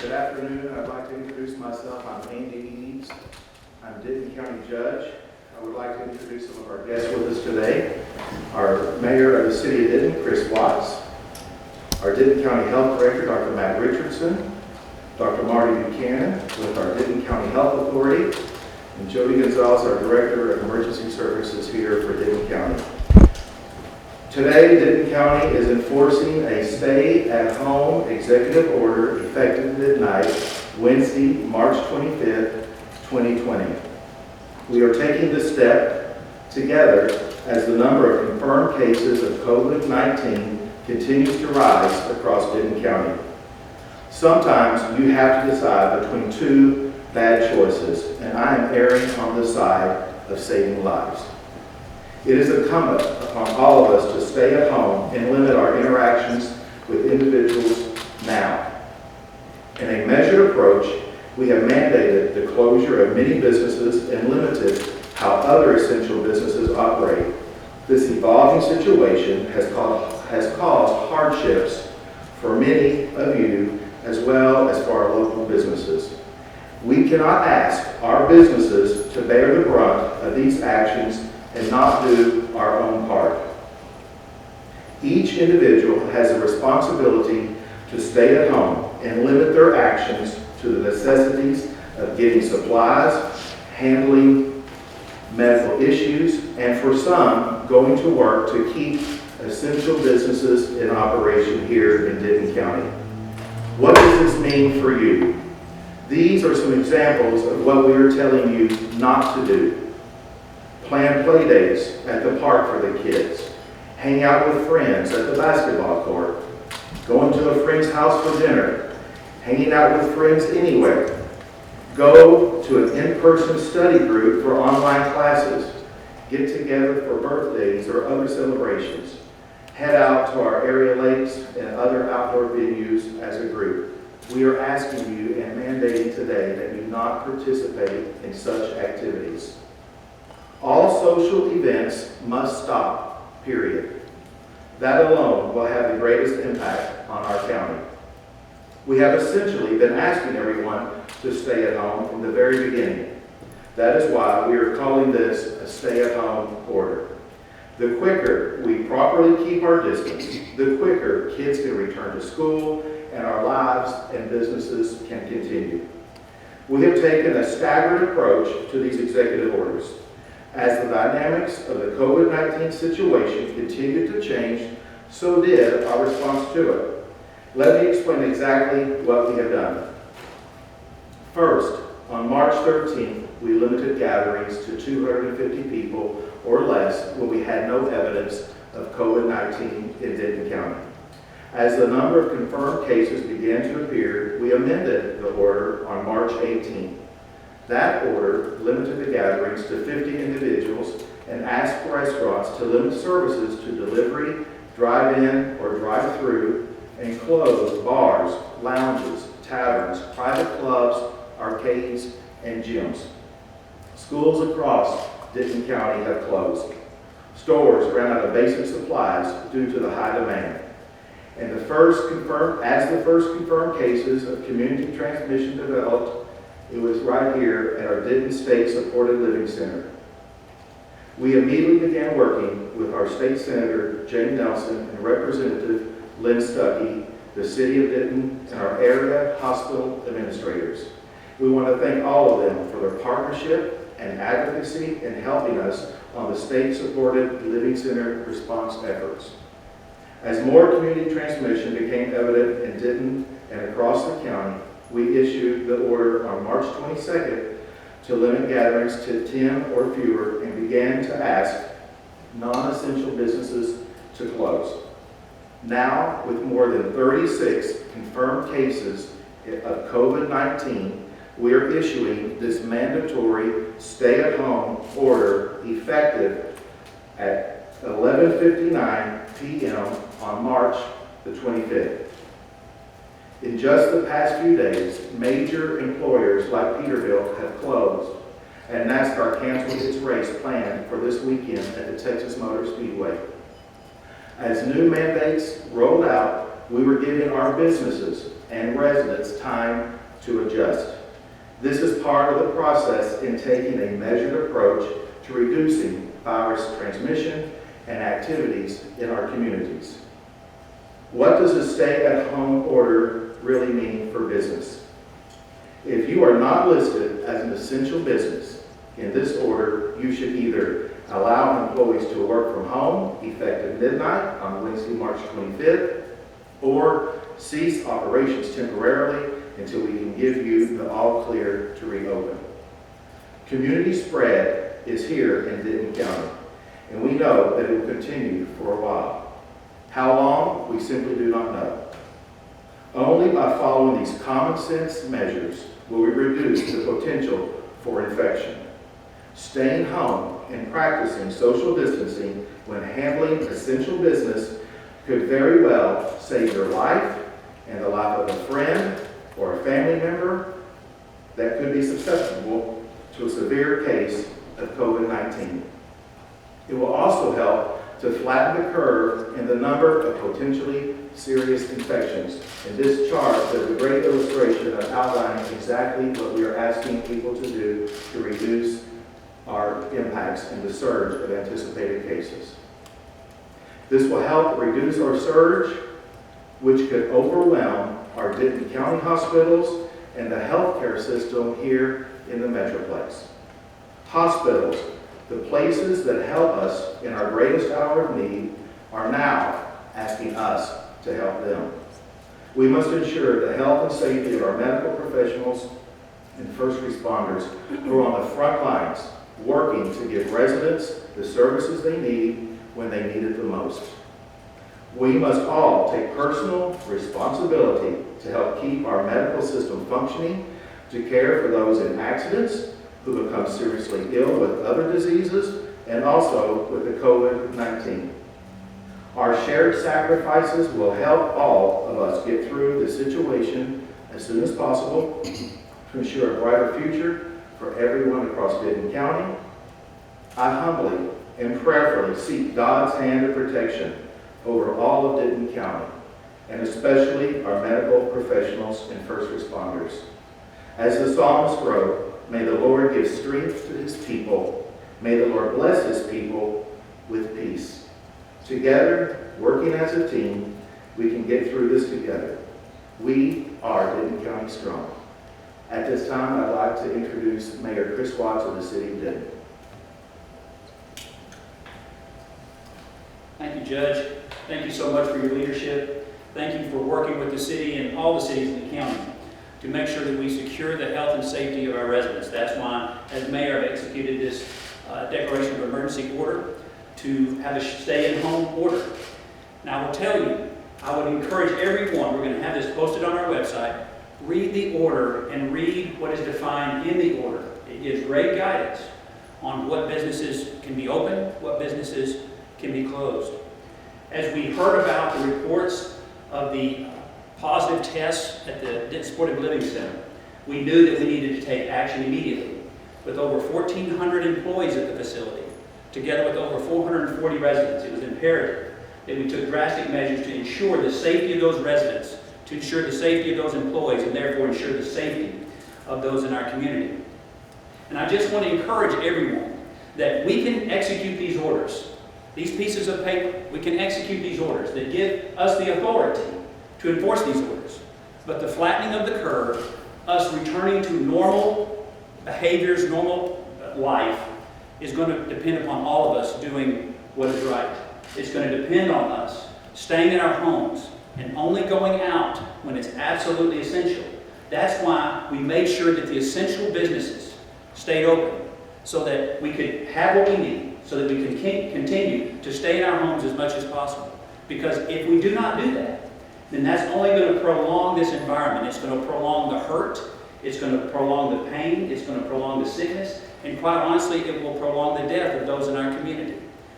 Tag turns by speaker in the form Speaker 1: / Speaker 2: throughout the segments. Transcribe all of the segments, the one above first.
Speaker 1: Good afternoon. I'd like to introduce myself. I'm Andy Eads. I'm Denton County Judge. I would like to introduce some of our guests with us today. Our Mayor of the City of Denton, Chris Watts. Our Denton County Health Director, Dr. Matt Richardson. Dr. Marty Buchanan with our Denton County Health Authority. And Jody Gonzalez, our Director of Emergency Services here for Denton County. Today, Denton County is enforcing a stay-at-home executive order effective midnight, Wednesday, March 25th, 2020. We are taking this step together as the number of confirmed cases of COVID-19 continues to rise across Denton County. Sometimes you have to decide between two bad choices, and I am erring on the side of saving lives. It is incumbent upon all of us to stay at home and limit our interactions with individuals now. In a measured approach, we have mandated the closure of many businesses and limited how other essential businesses operate. This evolving situation has caused hardships for many of you as well as for our local businesses. We cannot ask our businesses to bear the brunt of these actions and not do our own part. Each individual has a responsibility to stay at home and limit their actions to the necessities of getting supplies, handling medical issues, and for some, going to work to keep essential businesses in operation here in Denton County. What does this mean for you? These are some examples of what we are telling you not to do. Plan play dates at the park for the kids. Hang out with friends at the basketball court. Going to a friend's house for dinner. Hanging out with friends anywhere. Go to an in-person study group for online classes. Get together for birthdays or other celebrations. Head out to our area lakes and other outdoor venues as a group. We are asking you and mandating today that you not participate in such activities. All social events must stop, period. That alone will have the greatest impact on our county. We have essentially been asking everyone to stay at home from the very beginning. That is why we are calling this a stay-at-home order. The quicker we properly keep our distance, the quicker kids can return to school and our lives and businesses can continue. We have taken a staggered approach to these executive orders. As the dynamics of the COVID-19 situation continued to change, so did our response to it. Let me explain exactly what we have done. First, on March 13th, we limited gatherings to 250 people or less when we had no evidence of COVID-19 in Denton County. As the number of confirmed cases began to appear, we amended the order on March 18th. That order limited the gatherings to 50 individuals and asked restaurants to limit services to delivery, drive-in, or drive-through, and close bars, lounges, taverns, private clubs, arcades, and gyms. Schools across Denton County have closed. Stores ran out of basic supplies due to the high demand. And as the first confirmed cases of community transmission developed, it was right here at our Denton State Supported Living Center. We immediately began working with our State Senator, Jane Nelson, and Representative Lynn Stuckey, the City of Denton, and our area hospital administrators. We want to thank all of them for their partnership and advocacy in helping us on the State Supported Living Center response efforts. As more community transmission became evident in Denton and across the county, we issued the order on March 22nd to limit gatherings to 10 or fewer and began to ask non-essential businesses to close. Now, with more than 36 confirmed cases of COVID-19, we are issuing this mandatory stay-at-home order effective at 11:59 p.m. on March the 25th. In just the past few days, major employers like Peterbilt have closed, and NASCAR canceled its race planned for this weekend at the Texas Motor Speedway. As new mandates rolled out, we were giving our businesses and residents time to adjust. This is part of the process in taking a measured approach to reducing virus transmission and activities in our communities. What does a stay-at-home order really mean for business? If you are not listed as an essential business in this order, you should either allow employees to work from home effective midnight on Wednesday, March 25th, or cease operations temporarily until we can give you the all clear to reopen. Community spread is here in Denton County, and we know that it will continue for a while. How long, we simply do not know. Only by following these common sense measures will we reduce the potential for infection. Staying home and practicing social distancing when handling essential business could very well save your life and the life of a friend or a family member that could be susceptible to a severe case of COVID-19. It will also help to flatten the curve in the number of potentially serious infections. In this chart, there's a great illustration of outlining exactly what we are asking people to do to reduce our impacts in the surge of anticipated cases. This will help reduce our surge, which could overwhelm our Denton County hospitals and the healthcare system here in the Metroplex. Hospitals, the places that help us in our greatest hour of need, are now asking us to help them. We must ensure the health and safety of our medical professionals and first responders who are on the front lines working to give residents the services they need when they need it the most. We must all take personal responsibility to help keep our medical system functioning, to care for those in accidents who become seriously ill with other diseases, and also with the COVID-19. Our shared sacrifices will help all of us get through the situation as soon as possible to ensure a brighter future for everyone across Denton County. I humbly and prayerfully seek God's hand of protection over all of Denton County, and especially our medical professionals and first responders. As the psalmist wrote, may the Lord give strength to his people. May the Lord bless his people with peace. Together, working as a team, we can get through this together. We are Denton County Strong. At this time, I'd like to introduce Mayor Chris Watts of the City of Denton.
Speaker 2: Thank you, Judge. Thank you so much for your leadership. Thank you for working with the city and all the cities in the county to make sure that we secure the health and safety of our residents. That's why, as mayor, I've executed this declaration of emergency order to have a stay-at-home order. Now, I will tell you, I would encourage everyone, we're going to have this posted on our website, read the order and read what is defined in the order. It gives great guidance on what businesses can be open, what businesses can be closed. As we heard about the reports of the positive tests at the Denton Supportive Living Center, we knew that we needed to take action immediately. With over 1,400 employees at the facility, together with over 440 residents, it was imperative that we took drastic measures to ensure the safety of those residents, to ensure the safety of those employees, and therefore ensure the safety of those in our community. And I just want to encourage everyone that we can execute these orders. These pieces of paper, we can execute these orders that give us the authority to enforce these orders. But the flattening of the curve, us returning to normal behaviors, normal life, is going to depend upon all of us doing what is right. It's going to depend on us staying in our homes and only going out when it's absolutely essential. That's why we made sure that the essential businesses stayed open so that we could have what we need, so that we can continue to stay in our homes as much as possible. Because if we do not do that, then that's only going to prolong this environment. It's going to prolong the hurt, it's going to prolong the pain, it's going to prolong the sickness, and quite honestly, it will prolong the death of those in our community.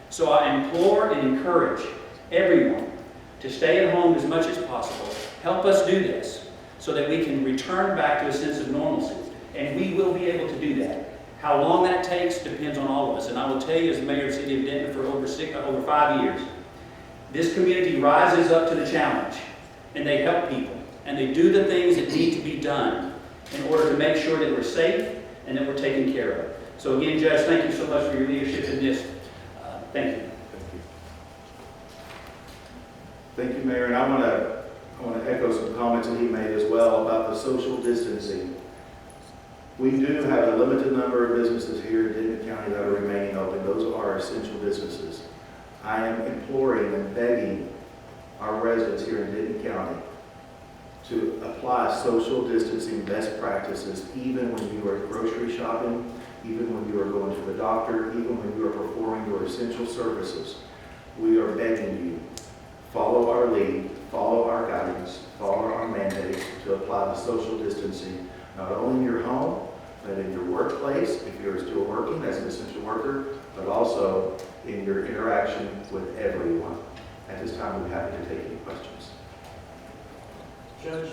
Speaker 2: So I implore and encourage everyone to stay at home as much as possible. Help us do this so that we can return back to a sense of normalcy. And we will be able to do that. How long that takes depends on all of us. And I will tell you, as mayor of the city of Denton for over 5 years, this community rises up to the challenge. and they help people, and they do the things that need to be done in order to make sure that we're safe and that we're taken care of. So again, Judge, thank you so much for your leadership in this. Thank you.
Speaker 1: Thank you, Mayor. And I want to echo some comments that he made as well about the social distancing. We do have a limited number of businesses here in Denton County that are remaining open. Those are essential businesses. I am imploring and begging our residents here in Denton County to apply social distancing best practices even when you are grocery shopping, even when you are going to the doctor, even when you are performing your essential services. We are begging you, follow our lead, follow our guidance, follow our mandates to apply the social distancing, not only in your home, but in your workplace, if you're still working as an essential worker, but also in your interaction with everyone. At this time, we're happy to take any questions.
Speaker 3: Judge,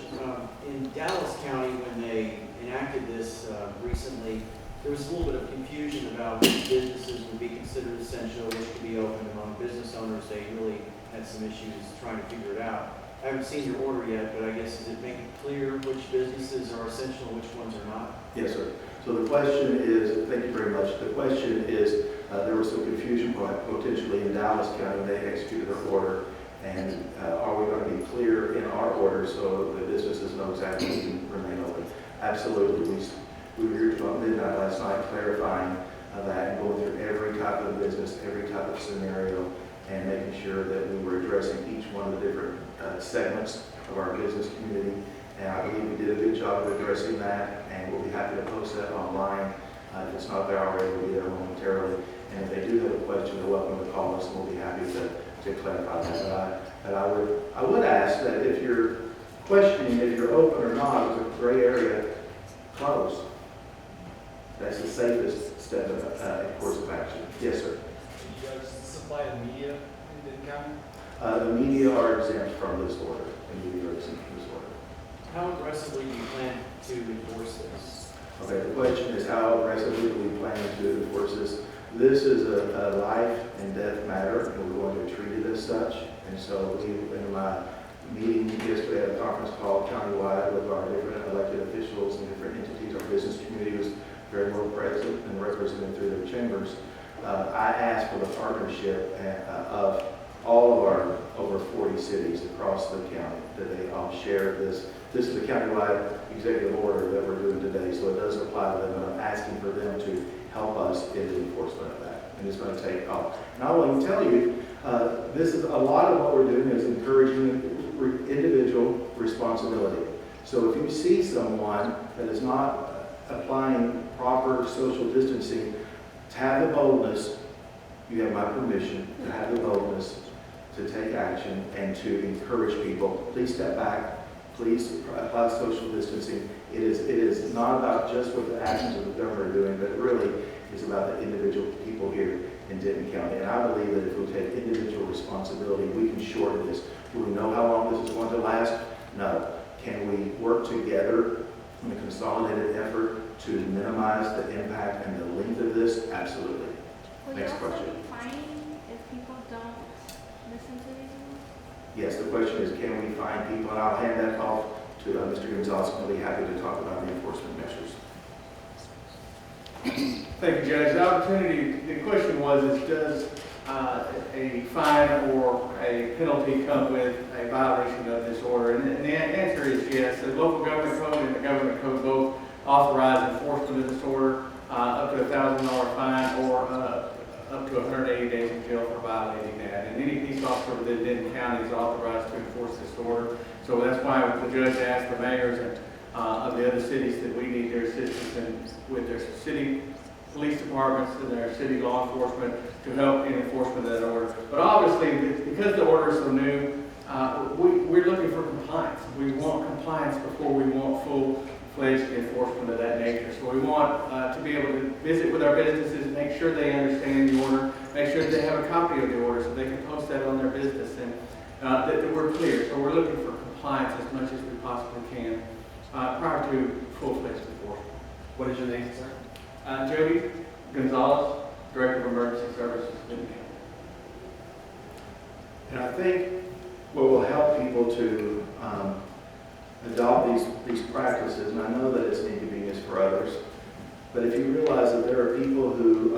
Speaker 3: in Dallas County, when they enacted this recently, there was a little bit of confusion about which businesses would be considered essential, which could be open among business owners. They really had some issues trying to figure it out. I haven't seen your order yet, but I guess does it make it clear which businesses are essential and which ones are not?
Speaker 1: Yes, sir. So the question is, thank you very much. The question is, there was some confusion potentially in Dallas County. They executed their order, and are we going to be clear in our order so the businesses know exactly who can remain open? Absolutely. We were here till midnight last night clarifying that and going through every type of business, every type of scenario, and making sure that we were addressing each one of the different segments of our business community. And I believe we did a good job of addressing that, and we'll be happy to post that online. If it's not there already, we'll be there momentarily. And if they do have a question, they're welcome to call us, and we'll be happy to clarify that. But I would ask that if you're questioning if you're open or not, it's a gray area, close. That's the safest step of course of action. Yes, sir.
Speaker 4: Do you guys supply the media in Denton County?
Speaker 1: The media are exempt from this order. The media are exempt from this order.
Speaker 3: How aggressively do you plan to enforce this?
Speaker 1: Okay, the question is how aggressively do we plan to enforce this? This is a life and death matter, and we're going to treat it as such. And so in my meeting yesterday at a conference call countywide with our different elected officials and different entities, our business community was very well present and represented through their chambers. I asked for the partnership of all of our over 40 cities across the county that they all share this. This is a countywide executive order that we're doing today, so it does apply to them, and I'm asking for them to help us in the enforcement of that. And it's going to take off. And I will tell you, this is a lot of what we're doing is encouraging individual responsibility. So if you see someone that is not applying proper social distancing, to have the boldness, you have my permission, to have the boldness to take action and to encourage people. Please step back. Please apply social distancing. It is not about just what the actions of the government are doing, but it really is about the individual people here in Denton County. And I believe that if we take individual responsibility, we can shorten this. Do we know how long this is going to last? No. Can we work together in a consolidated effort to minimize the impact and the length of this? Absolutely. Next question.
Speaker 5: Will you also be fining if people don't listen to these rules?
Speaker 1: Yes, the question is, can we find people? And I'll hand that off to Mr. Gonzalez. I'll be happy to talk about the enforcement measures.
Speaker 4: Thank you, Judge. The opportunity, the question was, does a fine or a penalty come with a violation of this order? And the answer is yes. The local government code and the government code both authorize enforcement of this order, up to a $1,000 fine or up to 180 days in jail for violating that. And any peace officer within Denton County is authorized to enforce this order. So that's why the judge asked the mayors and of the other cities that we need their assistance with their city police departments and their city law enforcement to help in enforcement of that order. But obviously, because the order is so new, we're looking for compliance. We want compliance before we want full-fledged enforcement of that nature. So we want to be able to visit with our businesses, make sure they understand the order, make sure that they have a copy of the order so they can post that on their business, and that we're clear. So we're looking for compliance as much as we possibly can prior to full-fledged enforcement.
Speaker 3: What is your name, sir?
Speaker 4: Jody Gonzalez, Director of Emergency Services.
Speaker 1: And I think what will help people to adopt these practices, and I know that it's inconvenience for others, but if you realize that there are people who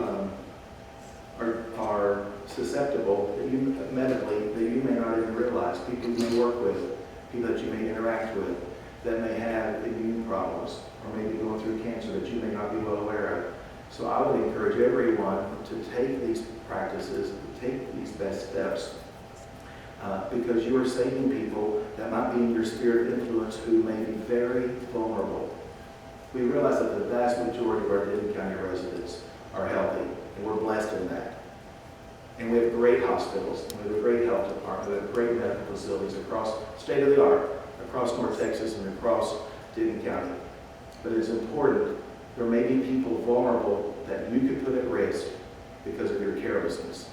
Speaker 1: are susceptible that you, medically, that you may not even realize, people you may work with, people that you may interact with, that may have immune problems, or maybe going through cancer that you may not be well aware of. So I would encourage everyone to take these practices, to take these best steps, because you are saving people that might be in your sphere of influence who may be very vulnerable. We realize that the vast majority of our Denton County residents are healthy, and we're blessed in that. And we have great hospitals, and we have a great health department, we have great medical facilities across, state of the art, across North Texas and across Denton County. But it's important, there may be people vulnerable that you could put at risk because of your carelessness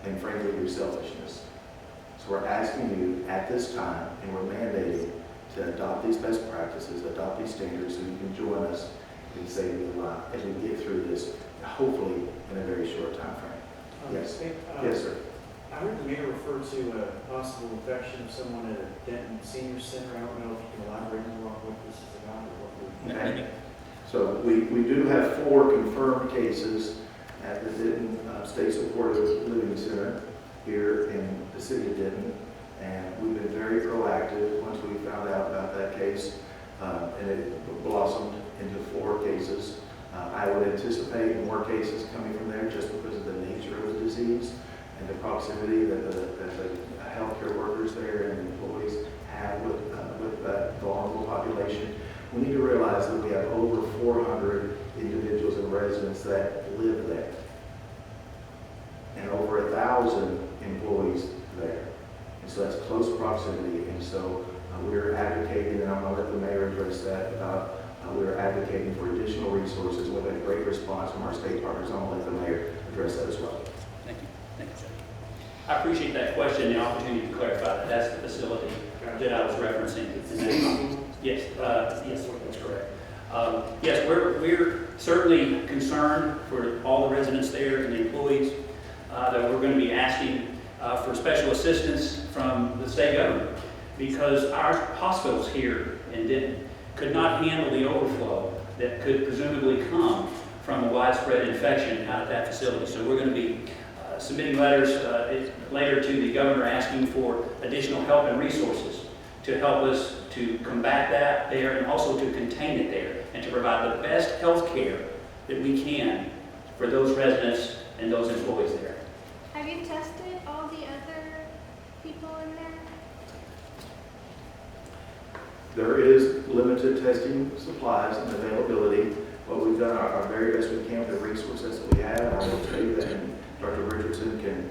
Speaker 1: and frankly your selfishness. So we're asking you at this time, and we're mandating to adopt these best practices, adopt these standards, so you can join us in saving the life as we get through this, hopefully in a very short time frame. Yes. Yes, sir.
Speaker 3: I heard the mayor refer to a possible infection of someone at a Denton Senior Center. I don't know if you can elaborate more on what this is about or what we're...
Speaker 1: Okay. So we do have 4 confirmed cases at the Denton State Supportive Living Center here in the city of Denton, and we've been very proactive once we found out about that case, and it blossomed into 4 cases. I would anticipate more cases coming from there just because of the nature of the disease and the proximity that the healthcare workers there and the employees have with that vulnerable population. We need to realize that we have over 400 individuals and residents that live there, and over 1,000 employees there. And so that's close proximity. And so we're advocating, and I'm going to let the mayor address that, about we're advocating for additional resources. We've had a great response from our state partners. I'm going to let the mayor address that as well.
Speaker 2: Thank you. Thank you, Judge. I appreciate that question and the opportunity to clarify that. That's the facility that I was referencing. Yes, yes, that's correct. Yes, we're certainly concerned for all the residents there and the employees that we're going to be asking for special assistance from the state government, because our hospitals here in Denton could not handle the overflow that could presumably come from a widespread infection out of that facility. So we're going to be submitting letters later to the governor asking for additional help and resources to help us to combat that there and also to contain it there and to provide the best health care that we can for those residents and those employees there.
Speaker 5: Have you tested all the other people in there?
Speaker 1: There is limited testing supplies and availability, but we've done our very best we can with the resources that we have. And I will tell you that, and Dr. Richardson can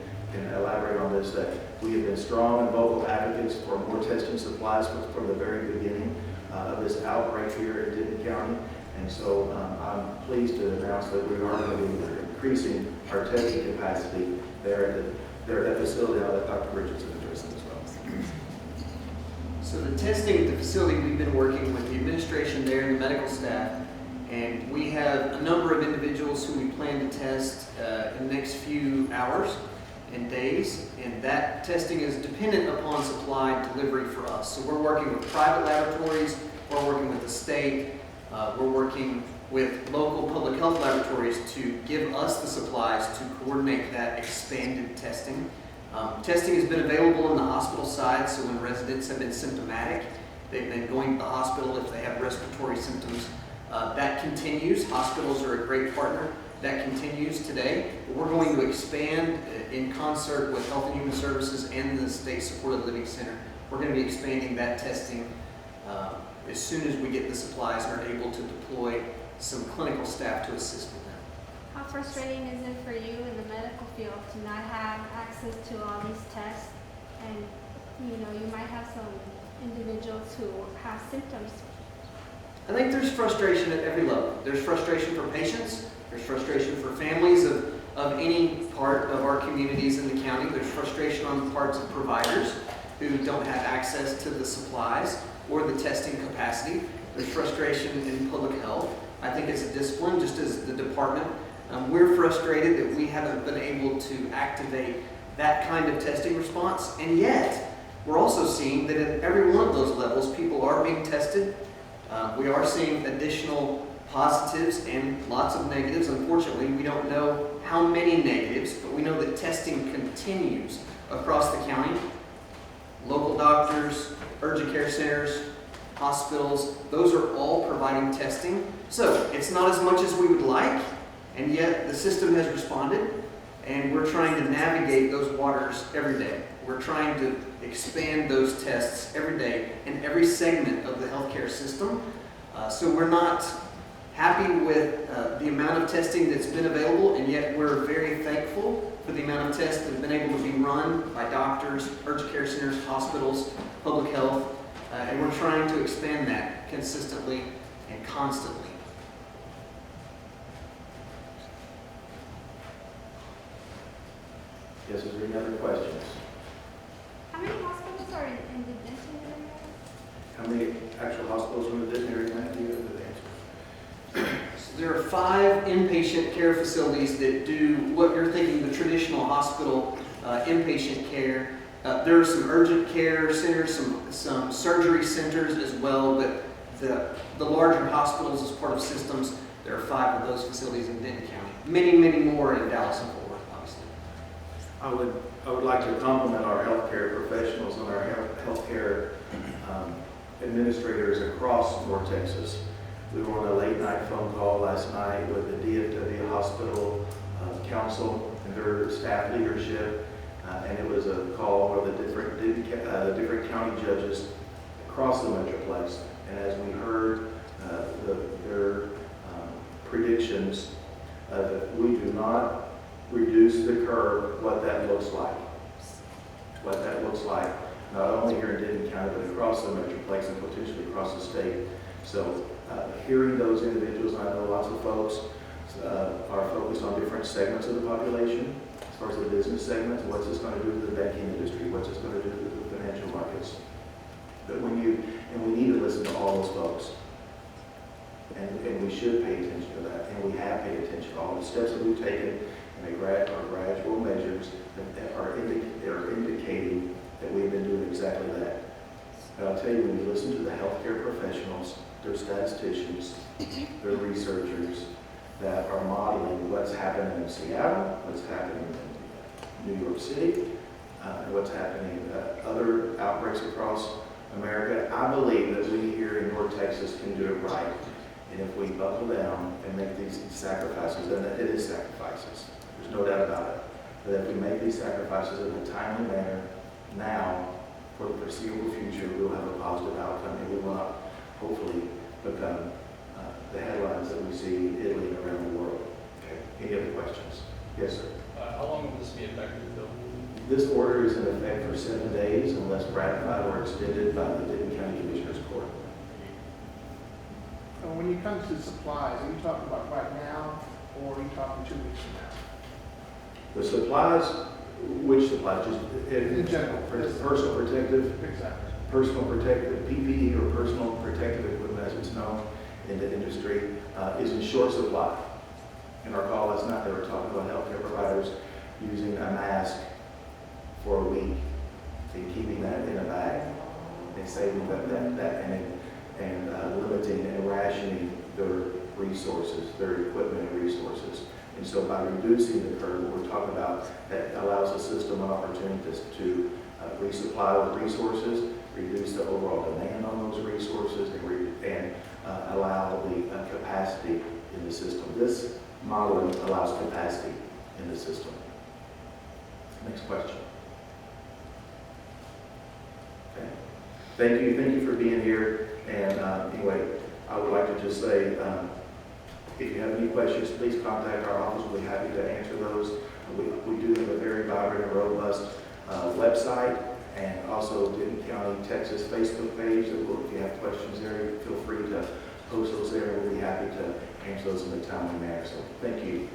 Speaker 1: elaborate on this, that we have been strong and vocal advocates for more testing supplies from the very beginning of this outbreak here in Denton County. And so I'm pleased to announce that we are going to be increasing our testing capacity there at that facility. I'll let Dr. Richardson address it as well.
Speaker 6: So the testing at the facility, we've been working with the administration there and the medical staff, and we have a number of individuals who we plan to test in the next few hours and days, and that testing is dependent upon supply and delivery for us. So we're working with private laboratories, we're working with the state, we're working with local public health laboratories to give us the supplies to coordinate that expanded testing. Testing has been available on the hospital side, so when residents have been symptomatic, they've been going to the hospital if they have respiratory symptoms. That continues. Hospitals are a great partner. That continues today. We're going to expand in concert with Health and Human Services and the State Supported Living Center. We're going to be expanding that testing as soon as we get the supplies and are able to deploy some clinical staff to assist with that.
Speaker 5: How frustrating is it for you in the medical field to not have access to all these tests? And, you might have some individuals who have symptoms.
Speaker 6: I think there's frustration at every level. There's frustration for patients. There's frustration for families of any part of our communities in the county. There's frustration on the parts of providers who don't have access to the supplies or the testing capacity. There's frustration in public health. I think as a discipline, just as the department, we're frustrated that we haven't been able to activate that kind of testing response, and yet We're also seeing that at every one of those levels, people are being tested. We are seeing additional positives and lots of negatives. Unfortunately, we don't know how many negatives, but we know that testing continues across the county. Local doctors, urgent care centers, hospitals, those are all providing testing. So it's not as much as we would like, and yet the system has responded, and we're trying to navigate those waters every day. We're trying to expand those tests every day in every segment of the healthcare system. So we're not happy with the amount of testing that's been available, and yet we're very thankful for the amount of tests that have been able to be run by doctors, urgent care centers, hospitals, public health, and we're trying to expand that consistently and constantly.
Speaker 1: Yes, is there any other questions?
Speaker 5: How many hospitals are in the Denton area?
Speaker 1: How many actual hospitals are in the Denton area, Matt? Do you have the answer?
Speaker 6: So there are 5 inpatient care facilities that do what you're thinking the traditional hospital inpatient care. There are some urgent care centers, some surgery centers as well, but the larger hospitals as part of systems, there are 5 of those facilities in Denton County. Many, many more in Dallas and Fort Worth, obviously.
Speaker 1: I would like to compliment our healthcare professionals and our healthcare administrators across North Texas. We were on a late night phone call last night with the DFW Hospital Council and their staff leadership, and it was a call where the different county judges across the Metroplex. And as we heard their predictions, that we do not reduce the curve, what that looks like. What that looks like, not only here in Denton County, but across the Metroplex and potentially across the state. So hearing those individuals, I know lots of folks are focused on different segments of the population. As far as the business segments, what's this going to do to the banking industry? What's this going to do to the financial markets? But and we need to listen to all those folks. And we should pay attention to that. And we have paid attention to all the steps that we've taken, and they are gradual measures that are indicating that we've been doing exactly that. But I'll tell you, when you listen to the healthcare professionals, their statisticians, their researchers that are modeling what's happening in Seattle, what's happening in New York City, and what's happening in other outbreaks across America, I believe that we here in North Texas can do it right. And if we buckle down and make these sacrifices, and it is sacrifices, there's no doubt about it, but if we make these sacrifices in a timely manner now, for the foreseeable future, we'll have a positive outcome, and we will not, hopefully, become the headlines that we see in Italy and around the world. Okay. Any other questions? Yes, sir.
Speaker 7: How long will this be effective, Bill?
Speaker 1: This order is in effect for 7 days unless ratified or extended by the Denton County Commissioners Court.
Speaker 8: When you come to supplies, are you talking about right now, or are you talking 2 weeks from now?
Speaker 1: The supplies, which supplies? Just
Speaker 8: In general.
Speaker 1: Personal protective,
Speaker 8: Exactly.
Speaker 1: personal protective PPE or personal protective equipment, as it's known in the industry, is in short supply. In our call last night, they were talking about healthcare providers using a mask for a week and keeping that in a bag and saving that and limiting and rationing their resources, their equipment and resources. And so by reducing the curve, what we're talking about, that allows the system an opportunity to resupply with resources, reduce the overall demand on those resources, and allow the capacity in the system. This modeling allows capacity in the system. Next question. Okay. Thank you for being here. And anyway, I would like to just say, if you have any questions, please contact our office. We'll be happy to answer those. We do have a very vibrant and robust website, and also Denton County, Texas Facebook page. If you have questions there, feel free to post those there. We'll be happy to answer those in a timely manner. So thank you.